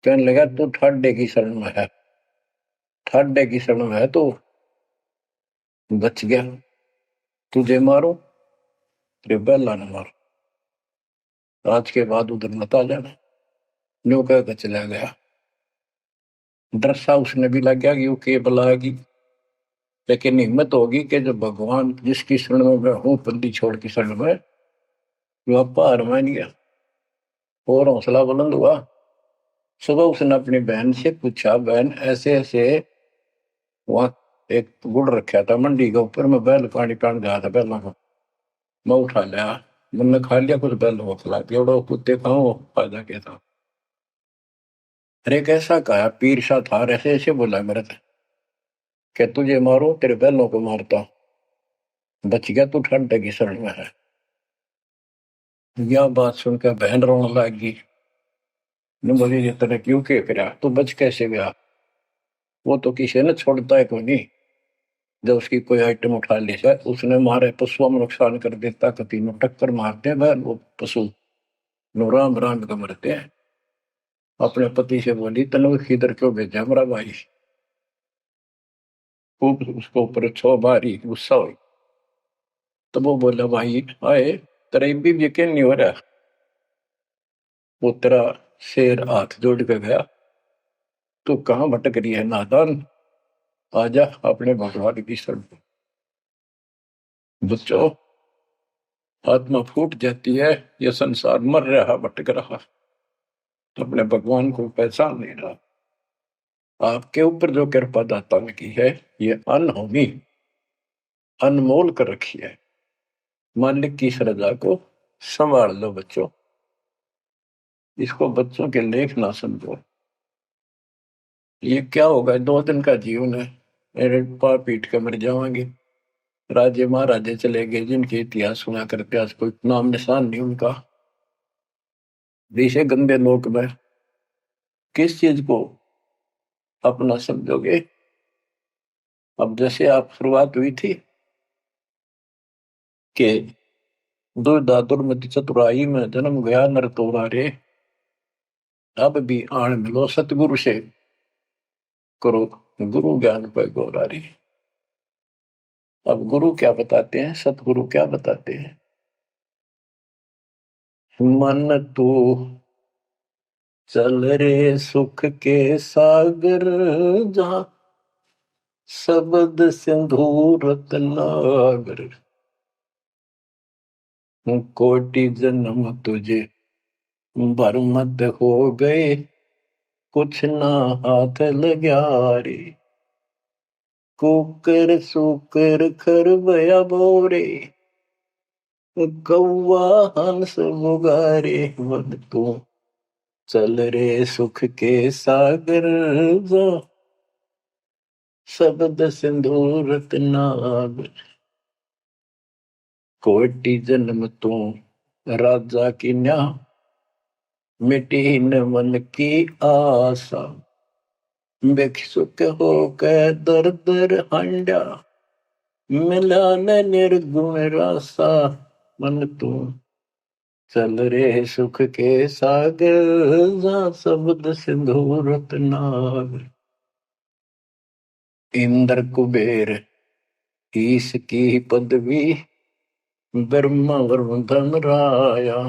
कहने लगा, तू ठाड्डे की शरण में है, ठाड्डे की शरण में है तो बच गया, तुझे मारो, तेरे बैला ने मारो, आज के बाद उधर मत आ जाना। न्यू कहकर चला गया। डर सा उसने भी लग गया कि वो के बुलाएगी, लेकिन हिम्मत होगी कि जब भगवान जिसकी शरण में मैं हूं, बंदी छोड़ की शरण में, वो हार मान गया और हौसला बुलंद हुआ। सुबह उसने अपनी बहन से पूछा, बहन ऐसे ऐसे, वहां एक गुड़ रखा था मंडी के ऊपर, मैं बैल पानी पान गया था, बैलों को मैं उठा लिया, मैंने खा लिया, कुछ बैलों को खिला दिया, और कुत्ते खाओ, फायदा क्या था? अरे कैसा कहा, पीर सा था, ऐसे ऐसे बोला मेरे से, क्या तुझे मारो, तेरे बैलों को मारता, बच गया, तू ठंडे की शरण में है। यह बात सुनकर बहन रोने लगी। ने बोली, ये तेरे क्यों के फिरा, तू बच कैसे गया? वो तो किसी ने छोड़ता है कोई नहीं, जब उसकी कोई आइटम उठा ली जाए, उसने मारे पशुओं में नुकसान कर देता, कति नु टक्कर मारते हैं वो पशु, नु राम राम का मरते हैं। अपने पति से बोली, तनु इधर क्यों भेजा मेरा भाई? खूब उसको ऊपर छो मारी, गुस्सा हुई। तो वो बोला, भाई आए, तेरा भी यकीन नहीं हो रहा? वो तेरा शेर हाथ जोड़ के गया, तू कहाँ भटक रही है नादान, आजा अपने भगवान की शरण। बच्चों, आत्मा फूट जाती है, यह संसार मर रहा, भटक रहा, अपने भगवान को पहचान नहीं रहा। आपके ऊपर जो कृपा दाता ने की है, ये अनहोनी, अनमोल कर रखी है। मालिक की श्रद्धा को संभाल लो बच्चों, इसको बच्चों के लेख ना समझो। ये क्या होगा, 2 दिन का जीवन है, मेरे पा पीट के मर जावांगे। राजे महाराजे चले गए, जिनके इतिहास सुना करते, आज कोई नाम निशान नहीं उनका। इसे गंदे लोक में किस चीज को अपना समझोगे? अब जैसे आप शुरुआत हुई थी कि दुर्दादुर मति चतुराई में जन्म गया नर तोरा रे, अब भी आण मिलो सतगुरु से, करो गुरु ज्ञान पर गौरारी। अब गुरु क्या बताते हैं, सतगुरु क्या बताते हैं? मन तू चल रे सुख के सागर, जहां शब्द सिंधु रत्नागर, कोटि जन्म तुझे बरमद हो गए, कुछ ना हाथ लग्या रे। कुकर सुकर खरबया बोरे, कौवा हंस बुगारे। वद तू चल रे सुख के सागर, जा शब्द सिंधु रत्नागर। कोटि जन्म तू राजा की न्या, मिटी न मन की आशा। भिक्षुक होकर दर दर हंडा, मिला न निर्गुण रासा। मन तू चल रे सुख के सागर, जा शब्द सिंधु रत्नागर। इंद्र कुबेर ईश की पदवी, ब्रह्मा वरुण धन राया।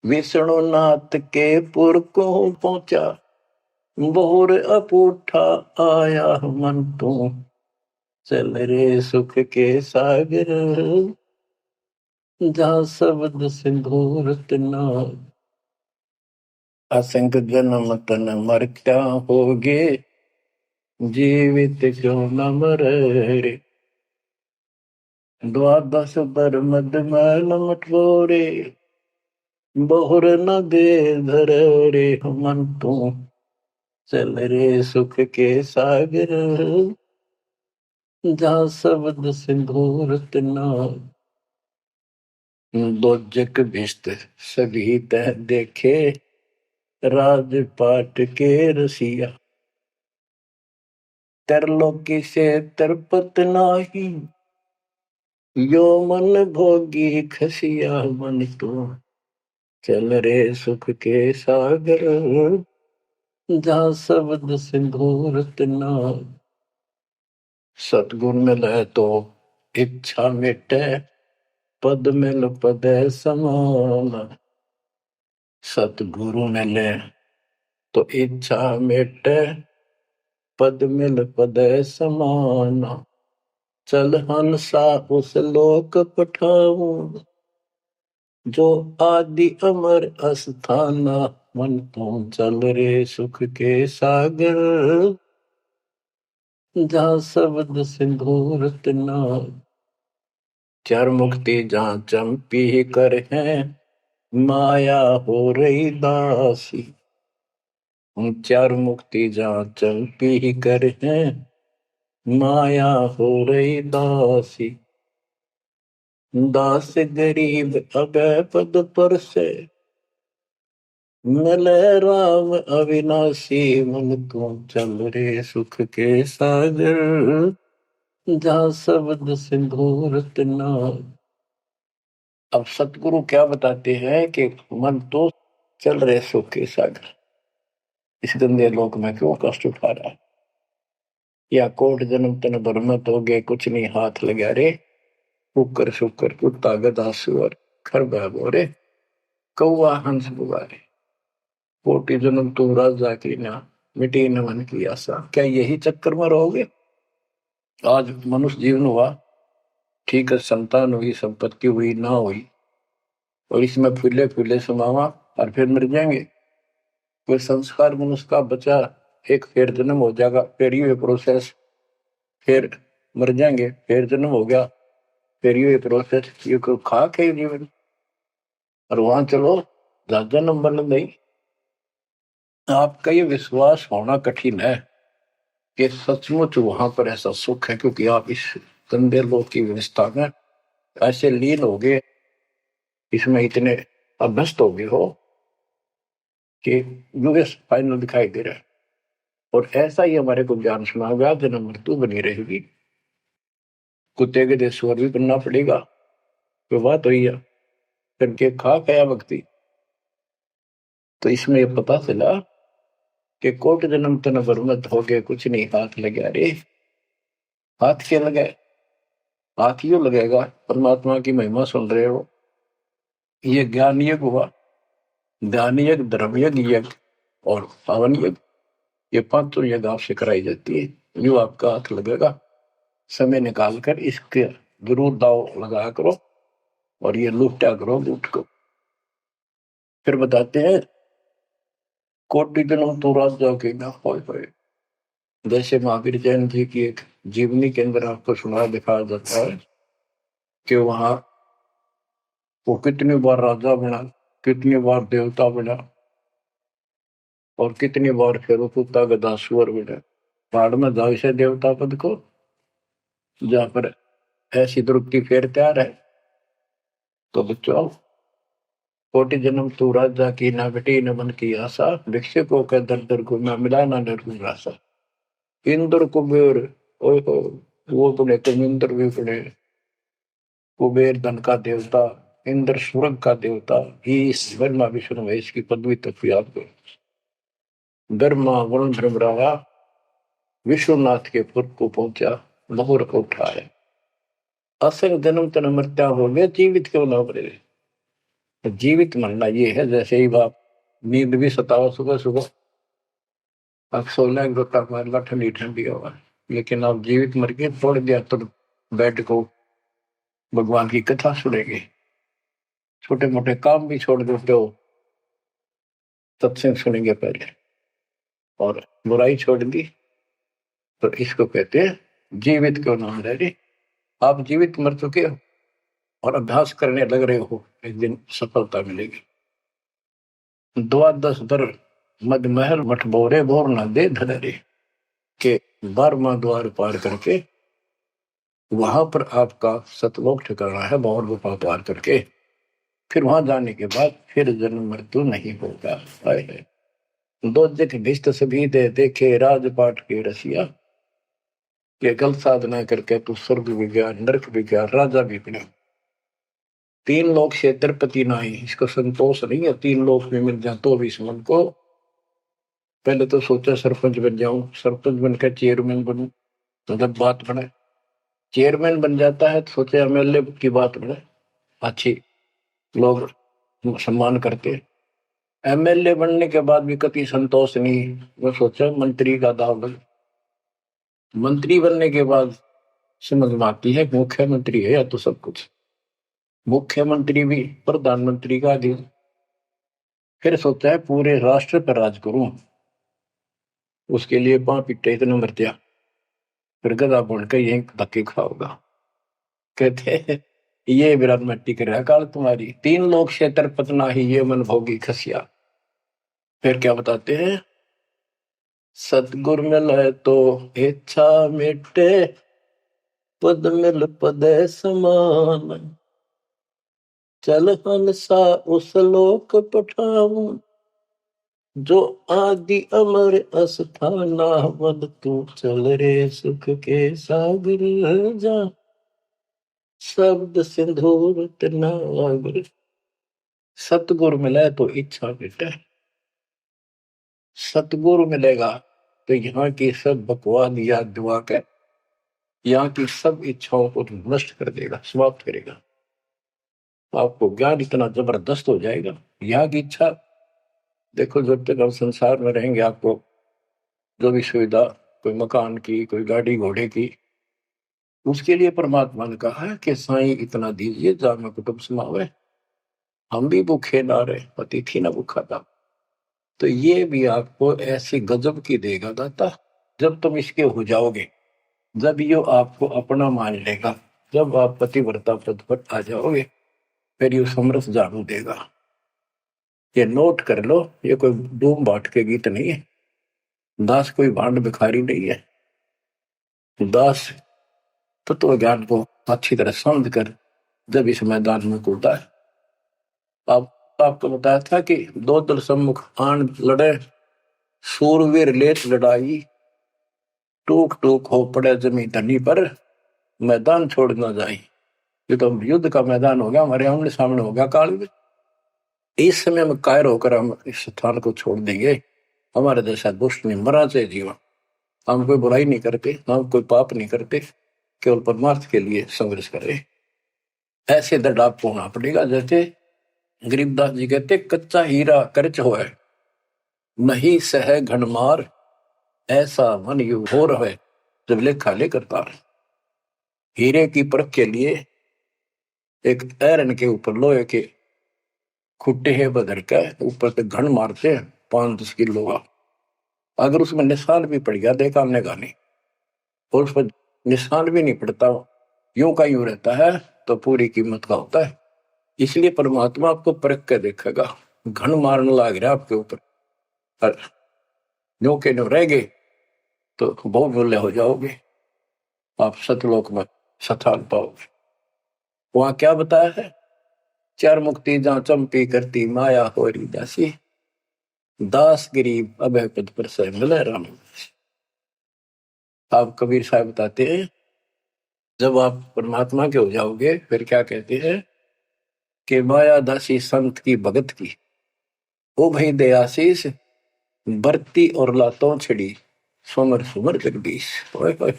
विष्णु नाथ के पुर को पहुंचा, बोर अपूठा आया। मन तू चल रे सुख के सागर, जा शब्द सिंधु रत्नागर। असंख जन्म तन मर क्या होगे, जीवित क्यों न मरे रे। द्वादश बर मद मैल मटोरे, बहुर न दे धर रे। मन तू चल रे सुख के सागर, जा शब्द सिंधु रत्नागर। दोजक भिष्ट सभी तह देखे, राजपाट के रसिया। तरलोकी से तरपत नाही, यो मन भोगी खसिया। मन तू चल रे सुख के सागर, जा शब्द सिंधु रत्नागर। सतगुण मिले तो इच्छा मिटे, पद मिल पद समान। सतगुरु मिले तो इच्छा मिटे, पद मिल पद समान। चल हंसा उस लोक पठाऊं, जो आदि अमर अस्थाना। मन तू चल रे सुख के सागर, जा शब्द सिंधु रत्नागर। चार मुक्ति जहाँ चंपी कर है, माया हो रही दासी। चार मुक्ति जहाँ चंपी कर है, माया हो रही दासी। दास गरीब अगय पद पर से, मिले राम अविनाशी। मन तू चल रे सुख के सागर, जा शब्द सिंधु रत्नागर। अब सतगुरु क्या बताते हैं कि मन तो चल रहे सुख के सागर, इस गंदे लोक में क्यों कष्ट उठा रहा है। या कोट जन्म तन बरमत हो गए, कुछ नहीं हाथ लगा रे। कुकर शुकर कुत्ता गधा सुअर खरबा बोरे, कौवा हंस बुगारे। कोटि जन्म तू राजा की ना, मिटी न मन की आशा। क्या यही चक्कर में रहोगे। आज मनुष्य जीवन हुआ, ठीक है, संतान हुई, संपत्ति हुई ना हुई, और इसमें फूले फूले समावा और फिर मर जाएंगे। कोई संस्कार मनुष्य का बचा, एक फिर जन्म हो जाएगा, फिर ये प्रोसेस, फिर मर जाएंगे, फिर जन्म हो गया, फिर ये प्रोसेस। ये कोई खाक है जीवन। और वहां चलो ज्यादा नंबर नहीं। आपका ये विश्वास होना कठिन है कि सचमुच वहां पर ऐसा सुख है, क्योंकि आप इस गंदे लोक की व्यवस्था में ऐसे लीन हो गए, इसमें इतने अभ्यस्त हो गए हो कि यूएस फाइनल दिखाई दे रहा है। और ऐसा ही हमारे को ज्ञान सुना गया, जन्म मृत्यु बनी रहेगी, कुत्ते के देश स्वर भी बनना पड़ेगा। तो बात हुई है, करके खा गया भक्ति। तो इसमें यह पता चला कि कोट जन्म तन बरमत हो गए, कुछ नहीं हाथ लगा रे। हाथ क्या लगे, हाथ यूं लगेगा, परमात्मा की महिमा सुन रहे हो। ये ज्ञान यज्ञ हुआ, ज्ञान यज्ञ, धर्म यज्ञ, यज्ञ और पावन यज्ञ, ये पांचों यज्ञ आपसे कराई जाती है। जो आपका हाथ लगेगा, समय निकाल कर इसके जरूर दाव लगाया करो। और ये लूटा करो लूट को। फिर बताते हैं कोटि जन्म तो राजा के ना होए। जैसे महावीर जैन जी की एक जीवनी के अंदर आपको सुना दिखाया जाता है कि वहां वो कितनी बार राजा बना, कितनी बार देवता बना, और कितनी बार फिर कुत्ता गधा सुअर बना। पहाड़ में जाओ से देवता पद को, जहां पर ऐसी द्रुपति फेर तैयार है। तो बच्चों, कोटि जन्म तू राजा की ना बेटी न मन की आशा, भिक्षुक होकर दर दर घूमा मिला ना डर आशा। इंद्र कुबेर, ओहो, वो बने तो इंद्र भी बने। कुबेर धन का देवता, इंद्र स्वर्ग का देवता, इस ब्रह्मा विष्णु महेश की पदवी तक भी आपको ब्रह्मा वरुण धर्मरावा विश्वनाथ के पुर को पहुंचा, मोहर को उठाया। असंग जन्म तन मृत्या हो गया, जीवित क्यों ना मरे। जीवित मरना ये है, जैसे ही बाप नींद भी सताओ सुबह सुबह, अब सोलह गोता मारना ठंडी ठंडी हवा, लेकिन आप जीवित मर के छोड़ दिया तो बेड को भगवान की कथा सुनेंगे। छोटे मोटे काम भी छोड़ देते हो, सत्संग सुनेंगे पहले, और बुराई छोड़ दी तो इसको कहते हैं जीवित क्यों ना मरे रे। आप जीवित मर चुके हो और अभ्यास करने लग रहे हो, एक दिन सफलता मिलेगी। द्वादश दर मद महल मठ बोरे बोर न दे धरे के 12वां द्वार पार करके वहां पर आपका सतलोक ठिकाना है, बहुत गुफा पार करके फिर वहां जाने के बाद फिर जन्म मृत्यु नहीं होगा। है दो दिख भिष्ट सभी दे देखे राजपाट के रसिया, ये गलत साधना करके तू स्वर्ग भी गया, नरक भी गया, राजा भी बना। 3 लोक से तिरपति नाही, इसको संतोष नहीं है। 3 लोक में मिल जाए तो भी इस मन को, पहले तो सोचा सरपंच बन जाऊं, सरपंच बनकर चेयरमैन बनूं, तो जब बात बने चेयरमैन बन जाता है तो सोचे एमएलए की बात बने, अच्छी लोग सम्मान करते। एमएलए बनने के बाद भी कभी संतोष नहीं, वो सोचा मंत्री का दाव लगे। मंत्री बनने के बाद समझ में आती है मुख्यमंत्री है या तो सब कुछ, मुख्यमंत्री भी प्रधानमंत्री का अधीन। फिर सोचा है पूरे राष्ट्र पर राज करूं, उसके लिए पांव पिट्टे इतने मर दिया, फिर गधा बनकर यही धक्के खाओगा। कहते हैं ये विराट मट्टी कर रहा काल तुम्हारी, 3 लोक से तरपतना ही ये मन भोगी खसिया। फिर क्या बताते हैं, सतगुर मिले तो इच्छा मिटे, पद मिल पद समान, चल हंसा उस लोक पठाऊं, जो आदि अमर अस्थाना, मन तू चल रे सुख के सागर जा, शब्द सिंदूर तनागर। सतगुरु मिले तो इच्छा मिटे, सतगुरु मिलेगा तो यहाँ की सब बकवाद याद दिवा के यहाँ की सब इच्छाओं को नष्ट कर देगा, समाप्त करेगा। आपको ज्ञान इतना जबरदस्त हो जाएगा। यहाँ की इच्छा देखो, जब तक हम संसार में रहेंगे आपको जो भी सुविधा, कोई मकान की, कोई गाड़ी घोड़े की, उसके लिए परमात्मा ने कहा है कि साईं इतना दीजिए जा में कुटुंब समावे। हम भी भूखे ना रहे, अतिथि ना भूखा था। तो ये भी आपको ऐसी गजब की देगा दाता, जब तुम इसके हो जाओगे, जब ये आपको अपना मान लेगा, जब आप पतिव्रता पद पर आ जाओगे, फिर ये समरस झाड़ू देगा। ये नोट कर लो, ये कोई डूम बाट के गीत नहीं है। दास कोई भांड भिखारी नहीं है। दास तत्व ज्ञान को अच्छी तरह समझ कर जब इस मैदान में कूदा है। आपको बताया था कि 2 दल सम्मुख आन लड़े, सूरवीर लेत लड़ाई, टूक टूक हो पड़े जमी धनी पर, मैदान छोड़ ना जाए। ये तो युद्ध का मैदान हो गया, हमारे आमने सामने हो गया काल में। इस समय में कायर होकर हम इस स्थान को छोड़ देंगे। हमारे जैसा दुष्ट नहीं मरा चाहे जीवन, हम कोई बुराई नहीं करते, हम कोई पाप नहीं करते, केवल परमार्थ के लिए संघर्ष करें। ऐसे दर्द आपको होना पड़ेगा। जैसे गरीबदास जी कहते, कच्चा हीरा करच हो है, नहीं सह घनमार, ऐसा मन यू हो रहे जब लेखा लेकर तार। हीरे की परख के लिए एक ऐरन के ऊपर लोहे के खुट्टे है बदर का, ऊपर से घन मारते हैं 5-10 किलो का। अगर उसमें निशान भी पड़ गया देखा हमने गाने, और उस पर निशान भी नहीं पड़ता, यूं का यूं रहता है, तो पूरी कीमत का होता है। इसलिए परमात्मा आपको परख के देखेगा। घन मारने लग रहा आपके ऊपर, और यूं के न्यू रह गए तो बहुत मूल्य हो जाओगे, आप सतलोक में स्थान पाओगे। वहां क्या बताया है? चार मुक्ति जहां चंपी करती माया हो रही दासी, दास गरीब अभय पद पर से मिले राम। आप कबीर साहब बताते हैं, जब आप परमात्मा के हो जाओगे फिर क्या कहते हैं कि माया दासी संत की भगत की, ओ भाई दे आशीष, बरती और लातों छिड़ी, सुमर सुमर जगदीश। ओए ओए,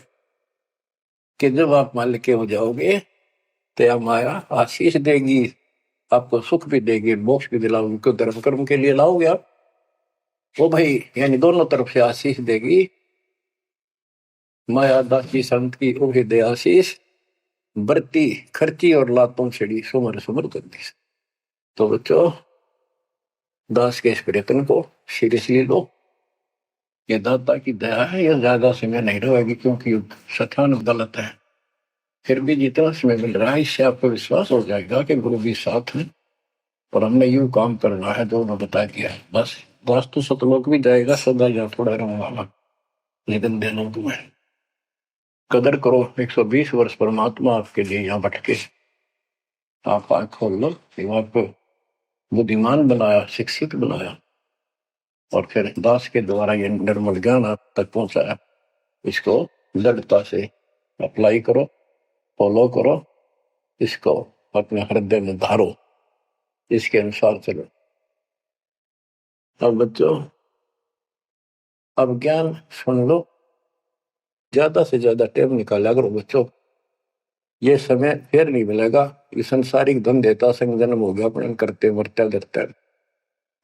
कि जब आप मालिक के हो जाओगे तो यह माया आशीष देगी, आपको सुख भी देगी, मोक्ष भी दिलाओगे, क्यों धर्म कर्म के लिए लाओगे आप। ओ भाई यानी दोनों तरफ से आशीष देगी। माया दासी संत की ओ भाई दे आशीष, बरती खर्ची और लातों छिड़ी, सुमर सुमर जगदीश। तो बच्चों, दास के इस प्रयत्न को सीरियसली लो। ये दाता की दया है, ये ज्यादा समय नहीं रहेगी, क्योंकि स्थान गलत है। फिर भी जितना समय मिल रहा है इससे आपको विश्वास हो जाएगा कि गुरु भी साथ है, और हमने यूं काम करना है जो उन्होंने बता दिया है। बस वास्तु सतलोक भी जाएगा, सदा या थोड़ा रहूंगा, लेकिन दिनों में कदर करो। 120 वर्ष परमात्मा आपके लिए यहाँ भटके, आप आंख खोल लो। आपको बुद्धिमान बनाया, शिक्षित बनाया, और फिर दास के द्वारा ये निर्मल ज्ञान आप तक पहुंचाया। इसको दृढ़ता से अप्लाई करो, फॉलो करो, इसको अपने हृदय में धारो, इसके अनुसार चलो। अब बच्चों, अब ज्ञान सुन लो, ज्यादा से ज्यादा टाइम निकाला करो बच्चों। ये समय फिर नहीं मिलेगा। ये संसारिक धन देता संग जन्म हो गया, अपने करते मरते डरते,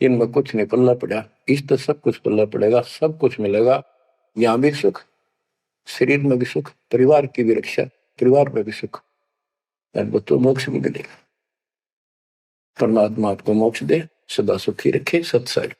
इनमें कुछ नहीं पल्ला पड़ा। इस तो सब कुछ पल्ला पड़ेगा, सब कुछ मिलेगा। यहाँ भी सुख, शरीर में भी सुख, परिवार की भी रक्षा, परिवार में भी सुख, और बच्चों मोक्ष भी मिलेगा। परमात्मा आपको मोक्ष दे, सदा सुखी रखे। सत्संग।